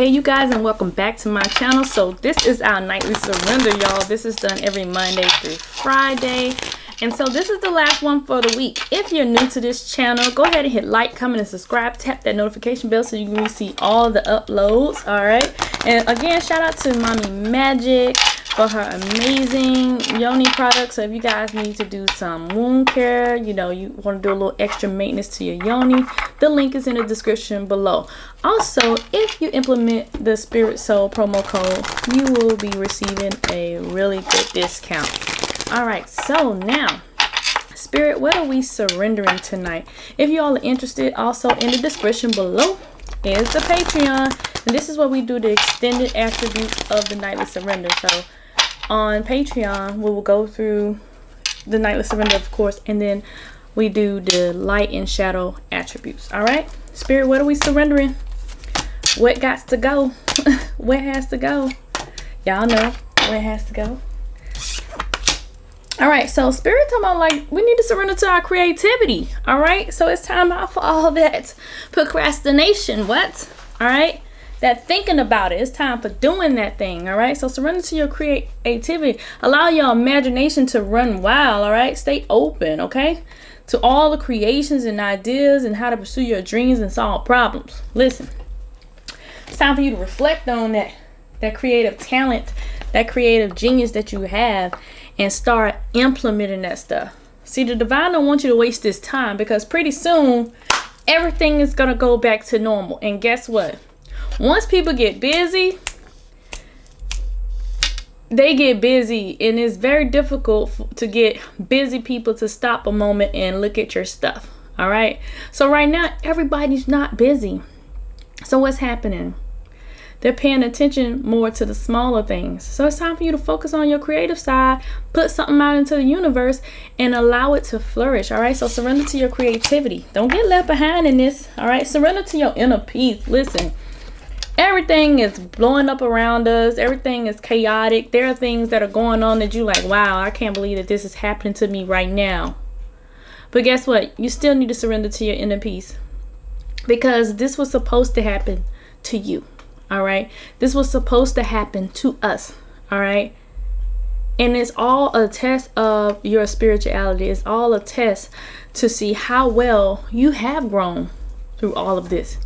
Hey you guys, and welcome back to my channel. So this is our nightly surrender, y'all. This is done every Monday through Friday, and so this is the last one for the week. If you're new to this channel, go ahead and hit like, comment, and subscribe. Tap that notification bell so you can see all the uploads. All right, and again, shout out to mommy Magick for her amazing Yoni products. So if you guys need to do some wound care, you know, you want to do a little extra maintenance to your Yoni, the link is in the description below. Also, if you implement the Spirit Soul promo code, you will be receiving a really good discount. All right, so now, Spirit, what are we surrendering tonight? If you all are interested, also in the description below is the Patreon, and this is what we do, the extended attributes of the nightly surrender. So on Patreon, we will go through the nightly surrender, of course, and then we do the light and shadow attributes. All right, Spirit, what are we surrendering? What got to go? What has to go? Y'all know what has to go. All right, so Spirit talking about, like, we need to surrender to our creativity. All right, so it's time out for all that procrastination. What? All right, that thinking about it. It's time for doing that thing. All right, so surrender to your creativity. Allow your imagination to run wild. All right, stay open, okay, to all the creations and ideas and how to pursue your dreams and solve problems. Listen, it's time for you to reflect on that creative talent, that creative genius that you have, and start implementing that stuff. See, the divine don't want you to waste this time, because pretty soon everything is gonna go back to normal. And guess what? Once people get busy, they get busy, and it's very difficult to get busy people to stop a moment and look at your stuff. All right, so right now everybody's not busy. So what's happening? They're paying attention more to the smaller things. So it's time for you to focus on your creative side, put something out into the universe, and allow it to flourish. All right, so surrender to your creativity. Don't get left behind in this. All right, surrender to your inner peace. Listen, everything is blowing up around us. Everything is chaotic. There are things that are going on that you like, wow, I can't believe that this is happening to me right now. But guess what? You still need to surrender to your inner peace, because this was supposed to happen to you. All right, this was supposed to happen to us. All right, and it's all a test of your spirituality. It's all a test to see how well you have grown through all of this.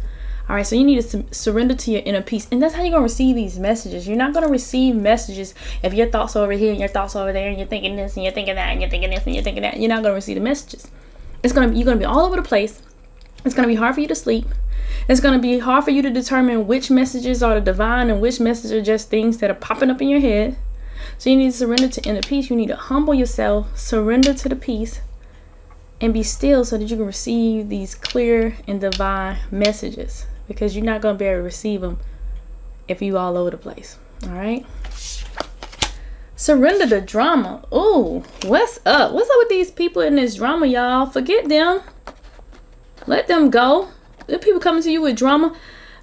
All right, so you need to surrender to your inner peace, and that's how you're gonna receive these messages. You're not gonna receive messages if your thoughts are over here and your thoughts are over there, and you're thinking this and you're thinking that and you're thinking this and you're thinking that. You're not gonna receive the messages. You're gonna be all over the place. It's gonna be hard for you to sleep. It's going to be hard for you to determine which messages are the divine and which messages are just things that are popping up in your head. So you need to surrender to inner peace. You need to humble yourself, surrender to the peace, and be still so that you can receive these clear and divine messages, because you're not going to be able to receive them if you all over the place. All right. Surrender the drama. Ooh, what's up? What's up with these people in this drama, y'all? Forget them. Let them go. The people coming to you with drama.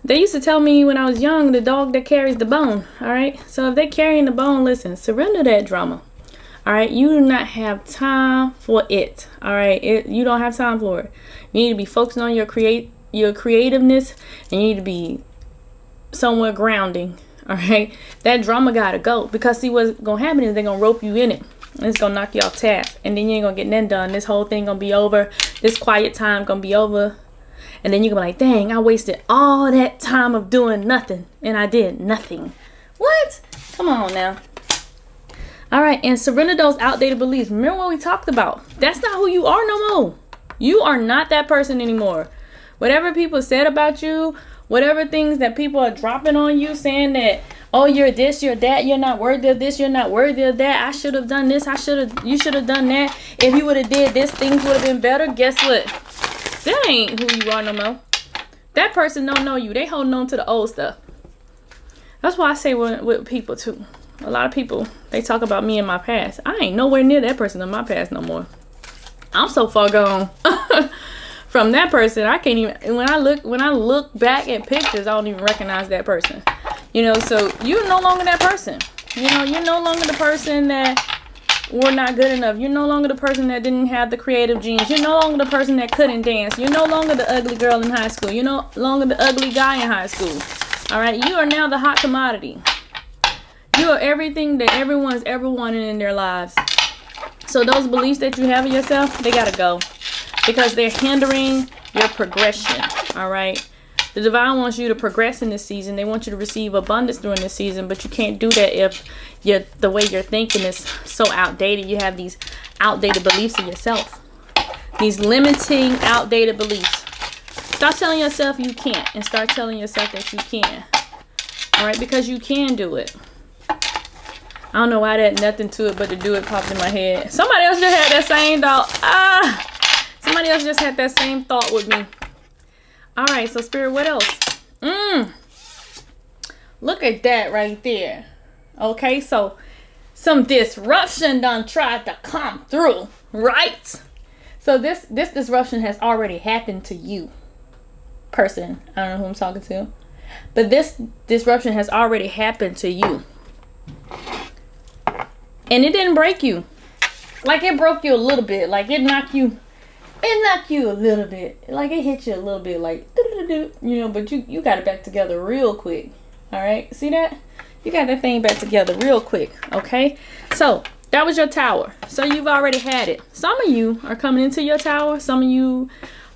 They used to tell me when I was young, the dog that carries the bone. All right, so if they're carrying the bone, listen, surrender that drama. All right, you do not have time for it. All right, you don't have time for it. You need to be focusing on your creativeness, and you need to be somewhere grounding. All right, that drama gotta go, because see, what's gonna happen is they're gonna rope you in it, and it's gonna knock you off task, and then you ain't gonna get nothing done. This whole thing gonna be over. This quiet time gonna be over. And then you're gonna be like, dang, I wasted all that time of doing nothing, and I did nothing. What? Come on now. All right, and surrender those outdated beliefs. Remember what we talked about. That's not who you are no more. You are not that person anymore. Whatever people said about you, whatever things that people are dropping on you, saying that, oh, you're this, you're that, you're not worthy of this, you're not worthy of that, I should have done this, you should have done that. If you would have did this, things would have been better. Guess what? That ain't who you are no more. That person don't know you. They holding on to the old stuff. That's why I say with people too. A lot of people, they talk about me in my past. I ain't nowhere near that person in my past no more. I'm so far gone from that person. I can't even, when I look back at pictures, I don't even recognize that person. You know, so you're no longer that person. You know, you're no longer the person that were not good enough. You're no longer the person that didn't have the creative genes. You're no longer the person that couldn't dance. You're no longer the ugly girl in high school. You're no longer the ugly guy in high school. All right, you are now the hot commodity. You are everything that everyone's ever wanted in their lives. So those beliefs that you have of yourself, they gotta go, because they're hindering your progression. All right. The divine wants you to progress in this season. They want you to receive abundance during this season, but you can't do that if the way you're thinking is so outdated. You have these outdated beliefs of yourself. These limiting, outdated beliefs. Stop telling yourself you can't and start telling yourself that you can. All right, because you can do it. I don't know why that nothing to it but to do it popped in my head. Somebody else just had that same thought. Somebody else just had that same thought with me. All right, so Spirit, what else? Look at that right there. Okay, so some disruption done tried to come through, right? So this disruption has already happened to you, person. I don't know who I'm talking to, but this disruption has already happened to you, and it didn't break you. Like, it broke you a little bit. Like, it knocked you a little bit. Like, it hit you a little bit, like, you know, but you got it back together real quick. All right, see that? You got that thing back together real quick. Okay, so that was your tower. So you've already had it. Some of you are coming into your tower. Some of you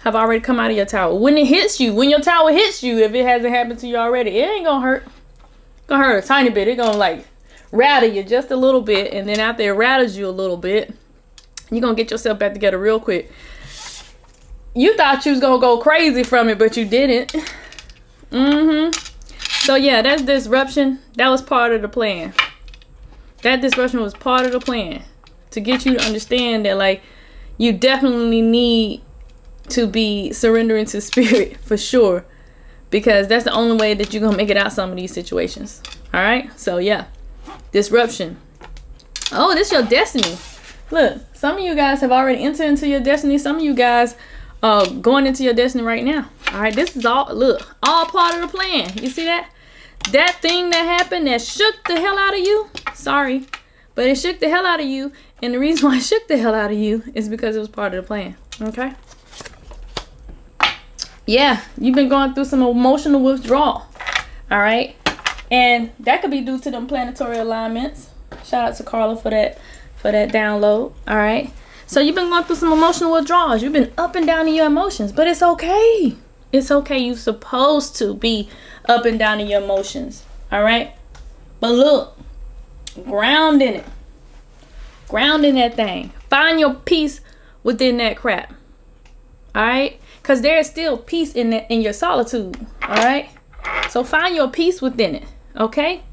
have already come out of your tower. When it hits you, when your tower hits you, if it hasn't happened to you already, it ain't gonna hurt. It's gonna hurt a tiny bit. It's gonna, like, rattle you just a little bit, and then after it rattles you a little bit, you're gonna get yourself back together real quick. You thought you was gonna go crazy from it, but you didn't. So yeah, that disruption, that was part of the plan. That disruption was part of the plan to get you to understand that, like, you definitely need to be surrendering to Spirit for sure, because that's the only way that you're gonna make it out some of these situations. All right, so yeah, disruption. Oh, this is your destiny. Look, some of you guys have already entered into your destiny. Some of you guys going into your destiny right now. All right, this is all, look, all part of the plan. You see that? That thing that happened that shook the hell out of you. Sorry, but it shook the hell out of you. And the reason why it shook the hell out of you is because it was part of the plan. Okay? Yeah, you've been going through some emotional withdrawal. All right? And that could be due to them planetary alignments. Shout out to Kaale for that download. All right? So you've been going through some emotional withdrawals. You've been up and down in your emotions, but it's okay. It's okay. You're supposed to be up and down in your emotions. All right? But look, ground in it. Ground in that thing. Find your peace within that crap. All right? Because there is still peace in your solitude. All right? So find your peace within it. Okay?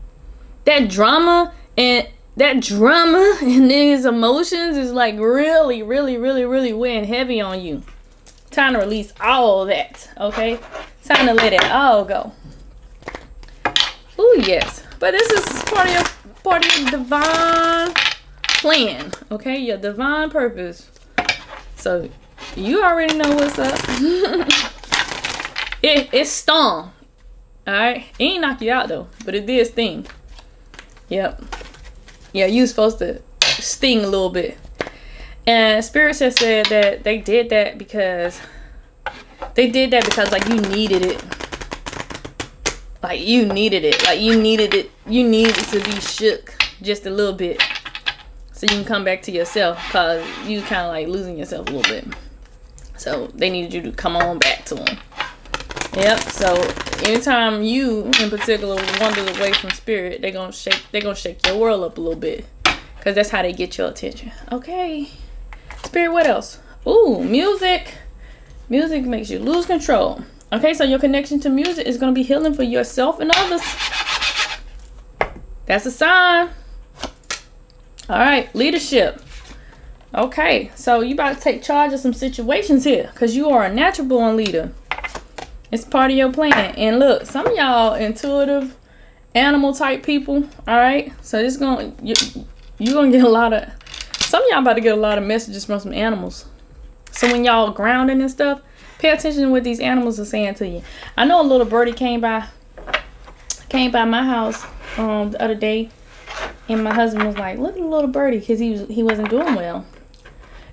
That drama and these emotions is, like, really, really, really, really weighing heavy on you. Time to release all of that. Okay? Time to let it all go. Oh yes. But this is part of your divine plan. Okay? Your divine purpose. So you already know what's up. It stung. Alright? It ain't knock you out though, but it did sting. Yep. Yeah, you was supposed to sting a little bit. And Spirit just said that they did that because like you needed it. Like you needed it. Like you needed it. You needed to be shook just a little bit, so you can come back to yourself, because you kind of like losing yourself a little bit. So they needed you to come on back to them. Yep. So anytime you in particular wanders away from Spirit, they're gonna shake your world up a little bit, because that's how they get your attention. Okay. Spirit, what else? Ooh, music. Music makes you lose control. Okay, so your connection to music is going to be healing for yourself and others. That's a sign. All right, leadership. Okay, so you about to take charge of some situations here, because you are a natural born leader. It's part of your plan. And look, some of y'all intuitive animal type people. All right, so this you're gonna get a lot of, some of y'all about to get a lot of messages from some animals. So when y'all grounding and stuff, pay attention to what these animals are saying to you. I know a little birdie came by my house the other day, and my husband was like, "Look at the little birdie," because he wasn't doing well.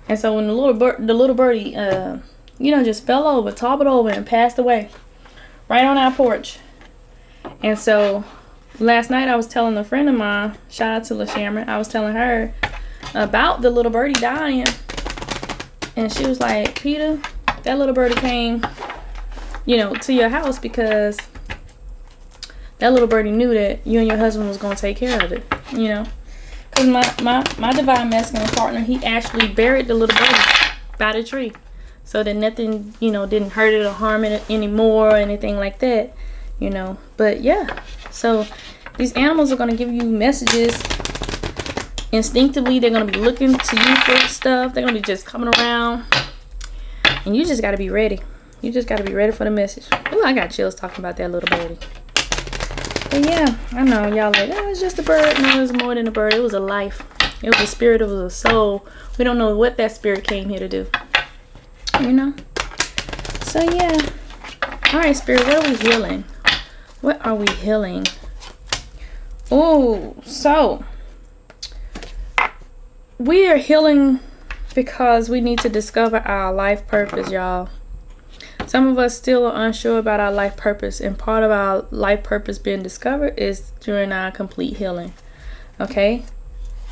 And so when the little birdie just fell over, toppled over, and passed away right on our porch. And so last night I was telling a friend of mine, shout out to LaSharon, I was telling her about the little birdie dying. And she was like, Peter, that little birdie came, you know, to your house because that little birdie knew that you and your husband was going to take care of it, you know. Because my divine masculine partner, he actually buried the little birdie by the tree. So that nothing, you know, didn't hurt it or harm it anymore or anything like that, you know. But yeah, so these animals are going to give you messages instinctively. They're going to be looking to you for stuff. They're going to be just coming around. And you just got to be ready. You just got to be ready for the message. Ooh, I got chills talking about that little birdie. But yeah, I know y'all like, oh, it's just a bird. No, it was more than a bird. It was a life. It was a spirit. It was a soul. We don't know what that spirit came here to do. You know? So yeah. Alright, spirit, what are we healing? What are we healing? Oh, so we are healing because we need to discover our life purpose, y'all. Some of us still are unsure about our life purpose, and part of our life purpose being discovered is during our complete healing. Okay?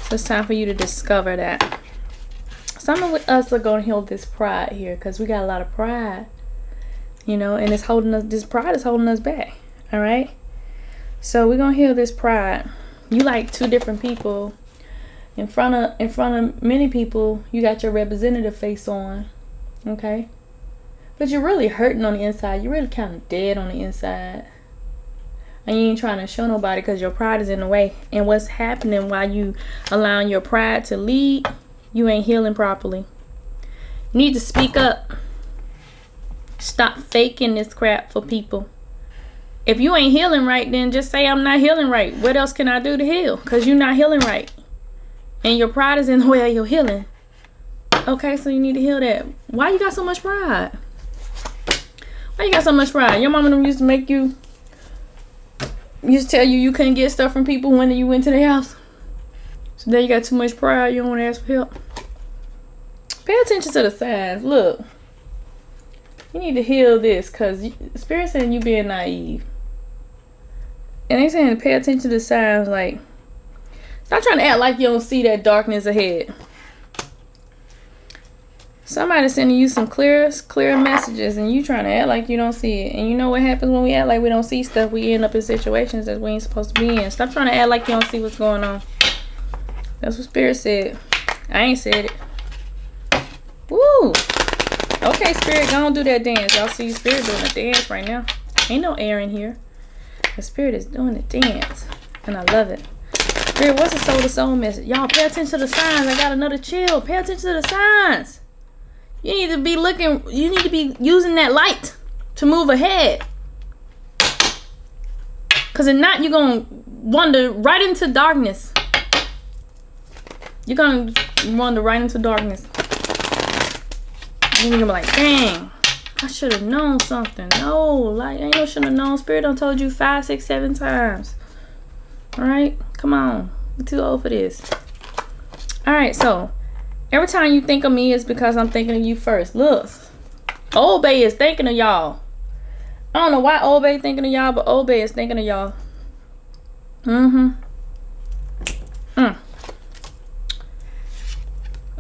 So it's time for you to discover that. Some of us are going to heal this pride here because we got a lot of pride, you know, and it's holding us, this pride is holding us back. All right? So we're going to heal this pride. You like two different people. In front of many people, you got your representative face on. Okay? But you're really hurting on the inside. You're really kind of dead on the inside. And you ain't trying to show nobody because your pride is in the way. And what's happening while you allowing your pride to lead, you ain't healing properly. You need to speak up. Stop faking this crap for people. If you ain't healing right, then just say I'm not healing right. What else can I do to heal? Because you're not healing right. And your pride is in the way of your healing. Okay, so you need to heal that. Why you got so much pride? Why you got so much pride? Your mama used to make you, used to tell you couldn't get stuff from people when you went to their house. So now you got too much pride. You don't want to ask for help. Pay attention to the signs. Look. You need to heal this because Spirit saying you being naive. And they saying to pay attention to the signs, like, stop trying to act like you don't see that darkness ahead. Somebody's sending you some clear messages and you trying to act like you don't see it. And you know what happens when we act like we don't see stuff? We end up in situations that we ain't supposed to be in. Stop trying to act like you don't see what's going on. That's what Spirit said. I ain't said it. Woo! Okay, Spirit, go on do that dance. Y'all see Spirit doing a dance right now. Ain't no air in here. The Spirit is doing the dance. And I love it. Spirit, what's the soul to soul message? Y'all pay attention to the signs. I got another chill. Pay attention to the signs. You need to be looking, you need to be using that light to move ahead. Because if not, you're going to wander right into darkness. You're going to wander right into darkness. And you're going to be like, dang, I should have known something. No, like, ain't no should have known. Spirit done told you 5, 6, 7 times. All right, come on. You're too old for this. All right, so every time you think of me, it's because I'm thinking of you first. Look, Old Bay is thinking of y'all. I don't know why Old Bay thinking of y'all, but Old Bay is thinking of y'all.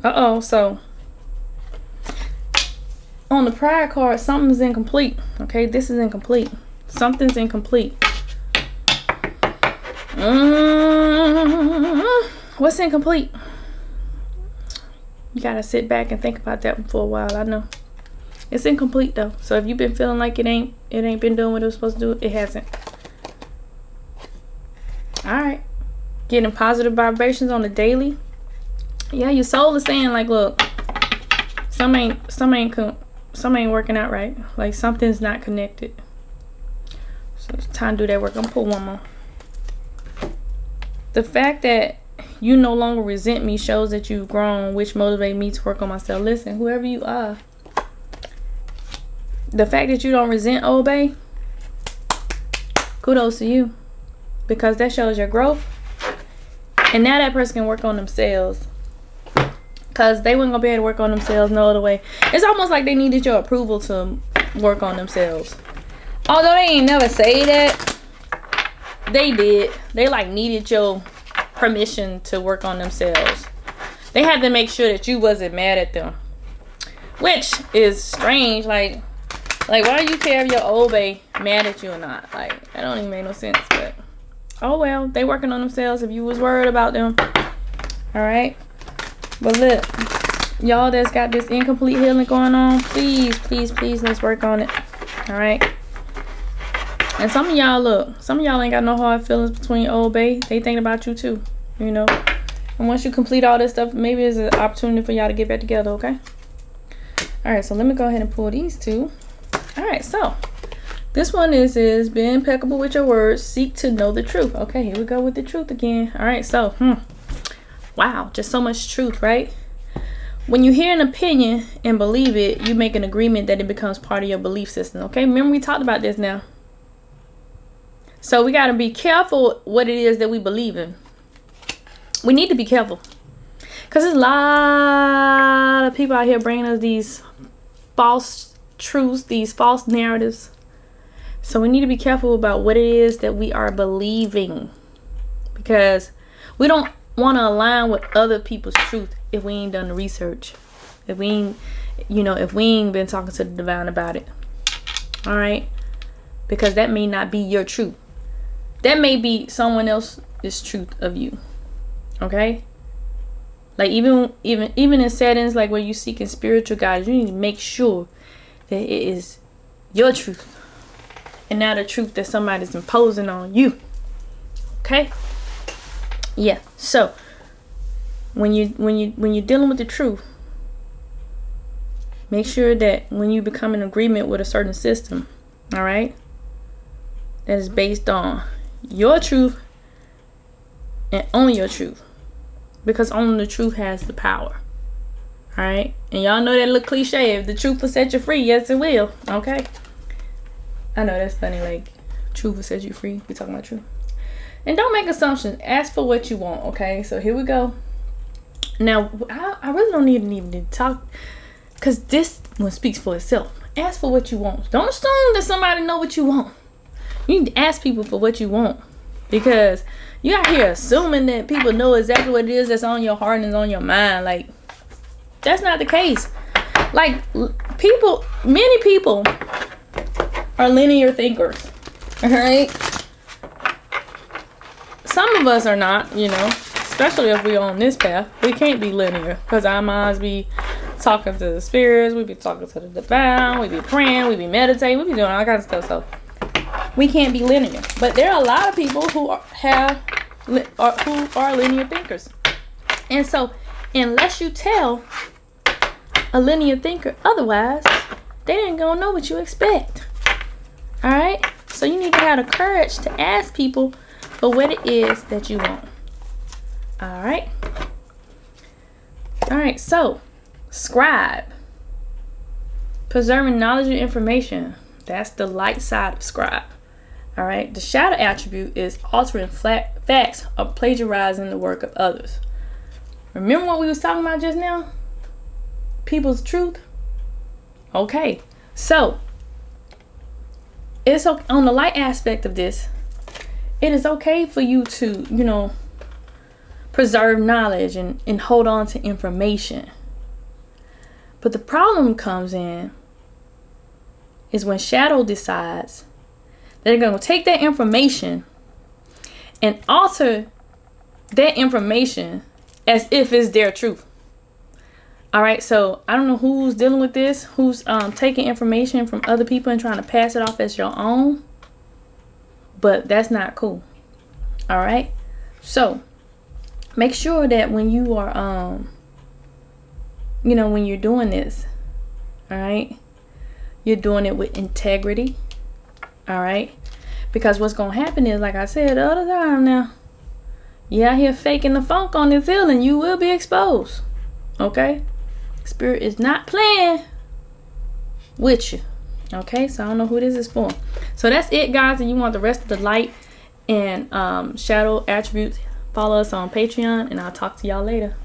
Uh-oh, so on the pride card, something's incomplete. Okay, this is incomplete. Something's incomplete. What's incomplete? You gotta sit back and think about that one for a while. I know it's incomplete though. So if you've been feeling like it ain't been doing what it was supposed to do, it hasn't. All right, getting positive vibrations on the daily. Yeah, your soul is saying like, look, some ain't working out right. Like something's not connected. So it's time to do that work. I'm gonna pull one more. The fact that you no longer resent me shows that you've grown, which motivates me to work on myself. Listen, whoever you are, the fact that you don't resent Old Bay, kudos to you, because that shows your growth. And now that person can work on themselves, because they weren't gonna be able to work on themselves no other way. It's almost like they needed your approval to work on themselves. Although they ain't never say that, they did. They like needed your permission to work on themselves. They had to make sure that you wasn't mad at them, which is strange. Like why do you care if your old bae mad at you or not? Like, that don't even make no sense. But oh well, they working on themselves. If you was worried about them, all right. But look, y'all that's got this incomplete healing going on, please, please, please, let's work on it. All right. And some of y'all, look, some of y'all ain't got no hard feelings between old bae. They thinking about you too, you know. And once you complete all this stuff, maybe it's an opportunity for y'all to get back together, okay? All right, so let me go ahead and pull these two. All right, so this one is be impeccable with your words, seek to know the truth. Okay, here we go with the truth again. All right, so wow, just so much truth, right? When you hear an opinion and believe it, you make an agreement that it becomes part of your belief system. Okay, remember we talked about this now. So we got to be careful what it is that we believe in. We need to be careful, because there's a lot of people out here bringing us these false truths, these false narratives. So we need to be careful about what it is that we are believing, because we don't want to align with other people's truth if we ain't done the research, if we ain't, if we ain't been talking to the divine about it. All right, because that may not be your truth. That may be someone else's truth of you. Okay, like even in settings like where you seeking spiritual guidance, you need to make sure that it is your truth and not a truth that somebody's imposing on you. Okay, yeah. So when you're dealing with the truth, make sure that when you become in agreement with a certain system, all right, that is based on your truth and only your truth, because only the truth has the power. All right, and y'all know that little cliche, if the truth will set you free, yes it will. Okay, I know that's funny, like truth will set you free. We talking about truth. And don't make assumptions, ask for what you want. Okay, so here we go. Now I really don't even need to talk, because this one speaks for itself. Ask for what you want. Don't assume that somebody know what you want. You need to ask people for what you want, because you out here assuming that people know exactly what it is that's on your heart and is on your mind. Like, that's not the case. Like, many people are linear thinkers. All right, some of us are not, especially if we're on this path. We can't be linear, because our minds be talking to the spirits, we be talking to the divine, we be praying, we be meditating, we be doing all kinds of stuff. So we can't be linear. But there are a lot of people who are linear thinkers. And so unless you tell a linear thinker otherwise, they ain't gonna know what you expect. All right, so you need to have the courage to ask people for what it is that you want. All right, so scribe, preserving knowledge and information. That's the light side of scribe. All right, the shadow attribute is altering facts or plagiarizing the work of others. Remember what we was talking about just now? People's truth. Okay, so it's okay, on the light aspect of this, it is okay for you to, preserve knowledge and hold on to information. But the problem comes in is when shadow decides they're going to take that information and alter that information as if it's their truth. All right, so I don't know who's dealing with this, who's taking information from other people and trying to pass it off as your own, but that's not cool. All right, so make sure that when you are, when you're doing this, all right, you're doing it with integrity. All right, because what's gonna happen is, like I said the other time, now you out here faking the funk on this healing, you will be exposed. Okay, spirit is not playing with you. Okay, so I don't know who this is for. So that's it, guys. And you want the rest of the light and shadow attributes, follow us on Patreon, and I'll talk to y'all later.